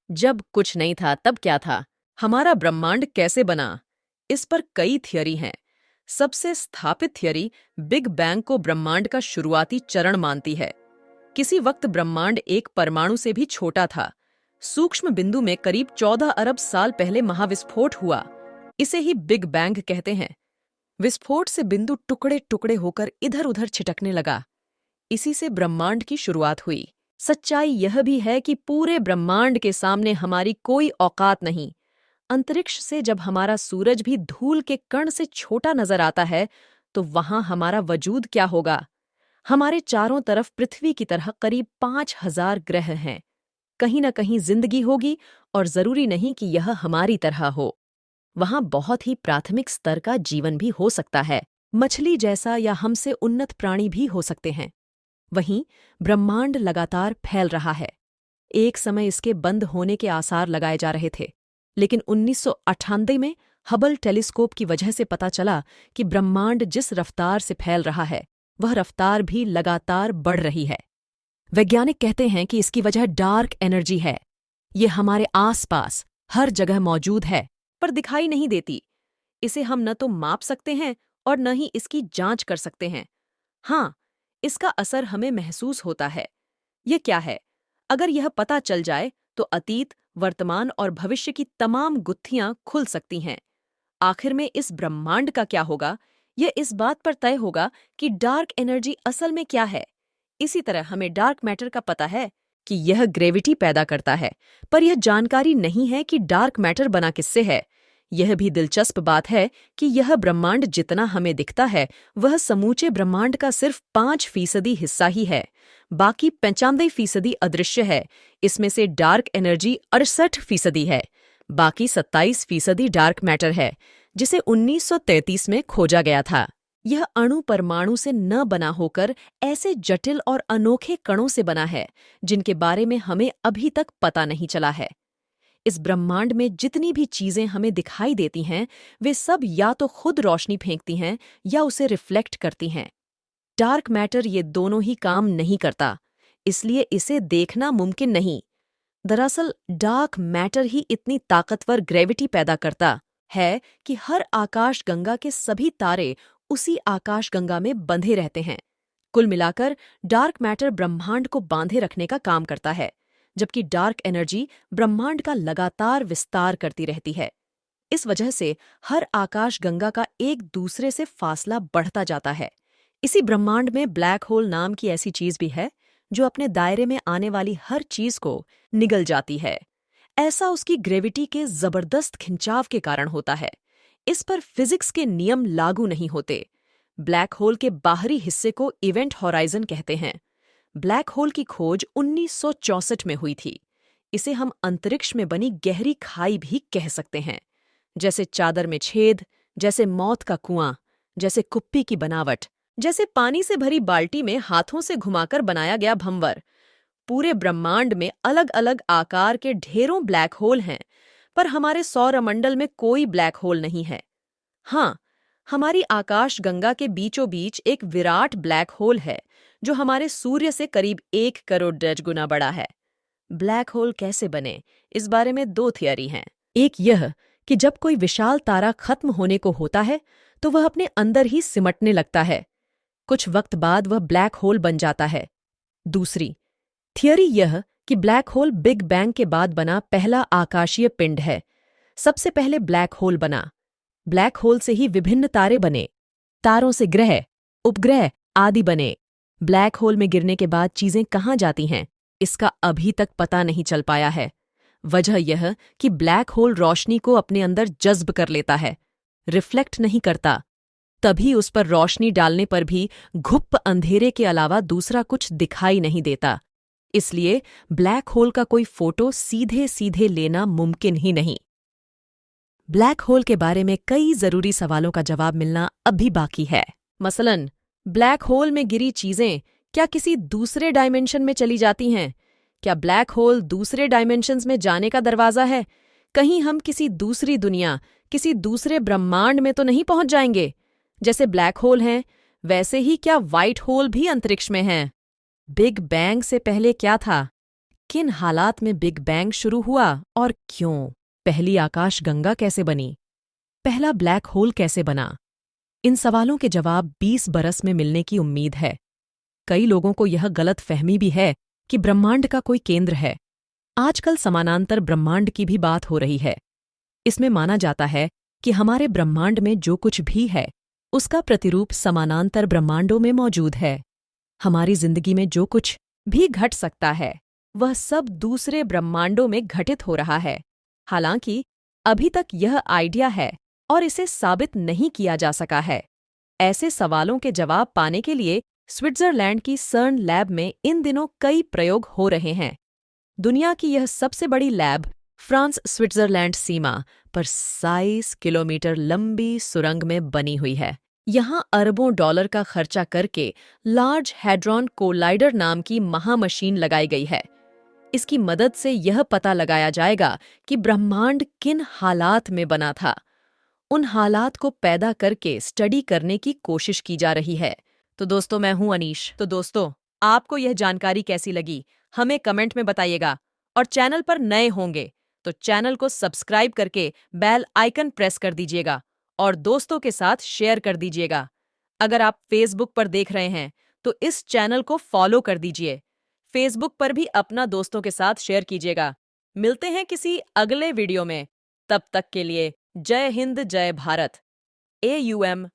जब कुछ नहीं था तब क्या था? हमारा ब्रह्मांड कैसे बना? इस पर कई थियरी हैं। सबसे स्थापित थियरी बिग बैंग को ब्रह्मांड का शुरुआती चरण मानती है। किसी वक्त ब्रह्मांड एक परमाणु से भी छोटा था। सूक्ष्म बिंदु में करीब 14 अरब साल पहले महाविस्फोट हुआ। इसे ही बिग बैंग कहते हैं। विस्फोट से बिंदु टुकड़े टुकड़े होकर इधर उधर छिटकने लगा। इसी से ब्रह्मांड की शुरुआत हुई। सच्चाई यह भी है कि पूरे ब्रह्मांड के सामने हमारी कोई औकात नहीं। अंतरिक्ष से जब हमारा सूरज भी धूल के कण से छोटा नजर आता है, तो वहां हमारा वजूद क्या होगा? हमारे चारों तरफ पृथ्वी की तरह करीब 5,000 ग्रह हैं। कहीं न कहीं जिंदगी होगी, और जरूरी नहीं कि यह हमारी तरह हो। वहां बहुत ही प्राथमिक स्तर का जीवन भी हो सकता है। मछली जैसा या हमसे उन्नत प्राणी भी हो सकते हैं। वहीं ब्रह्मांड लगातार फैल रहा है। एक समय इसके बंद होने के आसार लगाए जा रहे थे, लेकिन 1998 में हबल टेलीस्कोप की वजह से पता चला कि ब्रह्मांड जिस रफ्तार से फैल रहा है, वह रफ्तार भी लगातार बढ़ रही है। वैज्ञानिक कहते हैं कि इसकी वजह डार्क एनर्जी है। ये हमारे आसपास हर जगह मौजूद है, पर दिखाई नहीं देती। इसे हम न तो माप सकते हैं और न ही इसकी जांच कर सकते हैं। हाँ, इसका असर हमें महसूस होता है। ये क्या है? अगर यह पता चल जाए तो अतीत, वर्तमान और भविष्य की तमाम गुत्थियां खुल सकती हैं। आखिर में इस ब्रह्मांड का क्या होगा, यह इस बात पर तय होगा कि डार्क एनर्जी असल में क्या है। इसी तरह हमें डार्क मैटर का पता है कि यह ग्रेविटी पैदा करता है, पर यह जानकारी नहीं है कि डार्क मैटर बना किससे है। यह भी दिलचस्प बात है कि यह ब्रह्मांड जितना हमें दिखता है, वह समूचे ब्रह्मांड का सिर्फ 5% हिस्सा ही है। बाकी 95% अदृश्य है। इसमें से डार्क एनर्जी 68% है। बाकी 27% डार्क मैटर है, जिसे 1933 में खोजा गया था। यह अणु परमाणु से न बना होकर ऐसे जटिल और अनोखे कणों से बना है, जिनके बारे में हमें अभी तक पता नहीं चला है। इस ब्रह्मांड में जितनी भी चीजें हमें दिखाई देती हैं, वे सब या तो खुद रोशनी फेंकती हैं या उसे रिफ्लेक्ट करती हैं। डार्क मैटर ये दोनों ही काम नहीं करता, इसलिए इसे देखना मुमकिन नहीं। दरअसल डार्क मैटर ही इतनी ताकतवर ग्रेविटी पैदा करता है कि हर आकाशगंगा के सभी तारे उसी आकाशगंगा में बंधे रहते हैं। कुल मिलाकर डार्क मैटर ब्रह्मांड को बांधे रखने का काम करता है, जबकि डार्क एनर्जी ब्रह्मांड का लगातार विस्तार करती रहती है। इस वजह से हर आकाशगंगा का एक दूसरे से फासला बढ़ता जाता है। इसी ब्रह्मांड में ब्लैक होल नाम की ऐसी चीज भी है, जो अपने दायरे में आने वाली हर चीज को निगल जाती है। ऐसा उसकी ग्रेविटी के जबरदस्त खिंचाव के कारण होता है। इस पर फिजिक्स के नियम लागू नहीं होते। ब्लैक होल के बाहरी हिस्से को इवेंट हॉराइजन कहते हैं। ब्लैक होल की खोज 1964 में हुई थी। इसे हम अंतरिक्ष में बनी गहरी खाई भी कह सकते हैं। जैसे चादर में छेद, जैसे मौत का कुआं, जैसे कुप्पी की बनावट, जैसे पानी से भरी बाल्टी में हाथों से घुमाकर बनाया गया भंवर। पूरे ब्रह्मांड में अलग अलग आकार के ढेरों ब्लैक होल हैं, पर हमारे सौरमंडल में कोई ब्लैक होल नहीं है। हाँ, हमारी आकाशगंगा के बीचों बीच एक विराट ब्लैक होल है, जो हमारे सूर्य से करीब 1 करोड़ गुना बड़ा है। ब्लैक होल कैसे बने, इस बारे में 2 थियरी हैं। एक यह कि जब कोई विशाल तारा खत्म होने को होता है, तो वह अपने अंदर ही सिमटने लगता है। कुछ वक्त बाद वह ब्लैक होल बन जाता है। दूसरी थियरी यह कि ब्लैक होल बिग बैंग के बाद बना पहला आकाशीय पिंड है। सबसे पहले ब्लैक होल बना। ब्लैक होल से ही विभिन्न तारे बने। तारों से ग्रह, उपग्रह आदि बने। ब्लैक होल में गिरने के बाद चीजें कहाँ जाती हैं, इसका अभी तक पता नहीं चल पाया है। वजह यह कि ब्लैक होल रोशनी को अपने अंदर जज्ब कर लेता है, रिफ्लेक्ट नहीं करता। तभी उस पर रोशनी डालने पर भी घुप्प अंधेरे के अलावा दूसरा कुछ दिखाई नहीं देता। इसलिए ब्लैक होल का कोई फोटो सीधे सीधे लेना मुमकिन ही नहीं। ब्लैक होल के बारे में कई जरूरी सवालों का जवाब मिलना अभी बाकी है। मसलन, ब्लैक होल में गिरी चीजें क्या किसी दूसरे डायमेंशन में चली जाती हैं? क्या ब्लैक होल दूसरे डायमेंशंस में जाने का दरवाजा है? कहीं हम किसी दूसरी दुनिया, किसी दूसरे ब्रह्मांड में तो नहीं पहुंच जाएंगे? जैसे ब्लैक होल हैं, वैसे ही क्या व्हाइट होल भी अंतरिक्ष में हैं? बिग बैंग से पहले क्या था? किन हालात में बिग बैंग शुरू हुआ और क्यों? पहली आकाशगंगा कैसे बनी? पहला ब्लैक होल कैसे बना? इन सवालों के जवाब 20 बरस में मिलने की उम्मीद है। कई लोगों को यह गलत फहमी भी है कि ब्रह्मांड का कोई केंद्र है। आजकल समानांतर ब्रह्मांड की भी बात हो रही है। इसमें माना जाता है कि हमारे ब्रह्मांड में जो कुछ भी है उसका प्रतिरूप समानांतर ब्रह्मांडों में मौजूद है। हमारी जिंदगी में जो कुछ भी घट सकता है वह सब दूसरे ब्रह्मांडों में घटित हो रहा है। हालांकि अभी तक यह आइडिया है और इसे साबित नहीं किया जा सका है। ऐसे सवालों के जवाब पाने के लिए स्विट्जरलैंड की सर्न लैब में इन दिनों कई प्रयोग हो रहे हैं। दुनिया की यह सबसे बड़ी लैब फ्रांस स्विट्जरलैंड सीमा पर 27 किलोमीटर लंबी सुरंग में बनी हुई है। यहाँ अरबों डॉलर का खर्चा करके लार्ज हैड्रॉन कोलाइडर नाम की महामशीन लगाई गई है। इसकी मदद से यह पता लगाया जाएगा कि ब्रह्मांड किन हालात में बना था। उन हालात को पैदा करके स्टडी करने की कोशिश की जा रही है। तो दोस्तों, मैं हूं अनीश। तो दोस्तों, आपको यह जानकारी कैसी लगी हमें कमेंट में बताइएगा। और चैनल पर नए होंगे तो चैनल को सब्सक्राइब करके बेल आइकन प्रेस कर दीजिएगा और दोस्तों के साथ शेयर कर दीजिएगा। अगर आप फेसबुक पर देख रहे हैं तो इस चैनल को फॉलो कर दीजिए। फेसबुक पर भी अपना दोस्तों के साथ शेयर कीजिएगा। मिलते हैं किसी अगले वीडियो में। तब तक के लिए जय हिंद, जय भारत। AUM